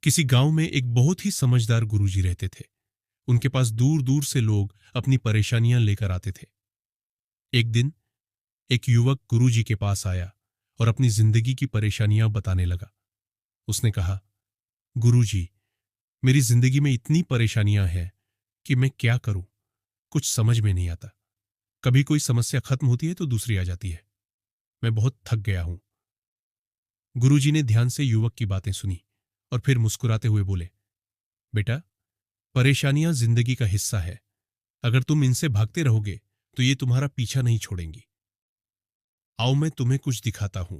किसी गांव में एक बहुत ही समझदार गुरुजी रहते थे। उनके पास दूर दूर से लोग अपनी परेशानियां लेकर आते थे। एक दिन एक युवक गुरुजी के पास आया और अपनी जिंदगी की परेशानियां बताने लगा। उसने कहा, गुरुजी, मेरी जिंदगी में इतनी परेशानियां हैं कि मैं क्या करूं, कुछ समझ में नहीं आता। कभी कोई समस्या खत्म होती है तो दूसरी आ जाती है। मैं बहुत थक गया हूं। गुरुजी ने ध्यान से युवक की बातें सुनी और फिर मुस्कुराते हुए बोले, बेटा, परेशानियां जिंदगी का हिस्सा है। अगर तुम इनसे भागते रहोगे तो ये तुम्हारा पीछा नहीं छोड़ेंगी। आओ मैं तुम्हें कुछ दिखाता हूं।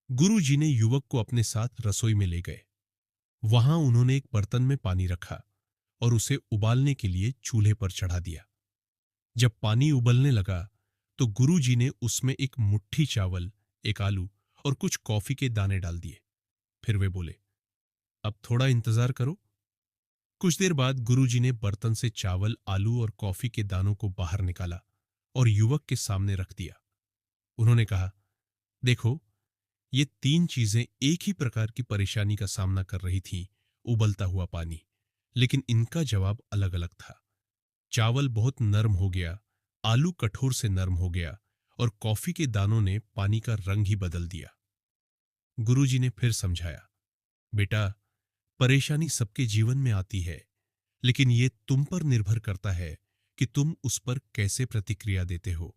गुरुजी ने युवक को अपने साथ रसोई में ले गए। वहां उन्होंने एक बर्तन में पानी रखा और उसे उबालने के लिए चूल्हे पर चढ़ा दिया। जब पानी उबलने लगा तो गुरुजी ने उसमें एक मुट्ठी चावल, एक आलू और कुछ कॉफी के दाने डाल दिए। फिर वे बोले, अब थोड़ा इंतजार करो। कुछ देर बाद गुरुजी ने बर्तन से चावल, आलू और कॉफी के दानों को बाहर निकाला और युवक के सामने रख दिया। उन्होंने कहा, देखो, ये तीन चीजें एक ही प्रकार की परेशानी का सामना कर रही थीं, उबलता हुआ पानी, लेकिन इनका जवाब अलग अलग था। चावल बहुत नरम हो गया, आलू कठोर से नरम हो गया और कॉफी के दानों ने पानी का रंग ही बदल दिया। गुरुजी ने फिर समझाया, बेटा, परेशानी सबके जीवन में आती है, लेकिन ये तुम पर निर्भर करता है कि तुम उस पर कैसे प्रतिक्रिया देते हो।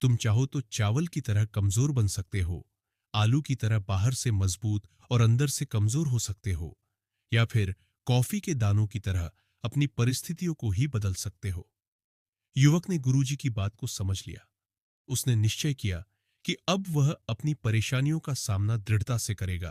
तुम चाहो तो चावल की तरह कमजोर बन सकते हो, आलू की तरह बाहर से मजबूत और अंदर से कमजोर हो सकते हो, या फिर कॉफी के दानों की तरह अपनी परिस्थितियों को ही बदल सकते हो। युवक ने गुरुजी की बात को समझ लिया। उसने निश्चय किया कि अब वह अपनी परेशानियों का सामना दृढ़ता से करेगा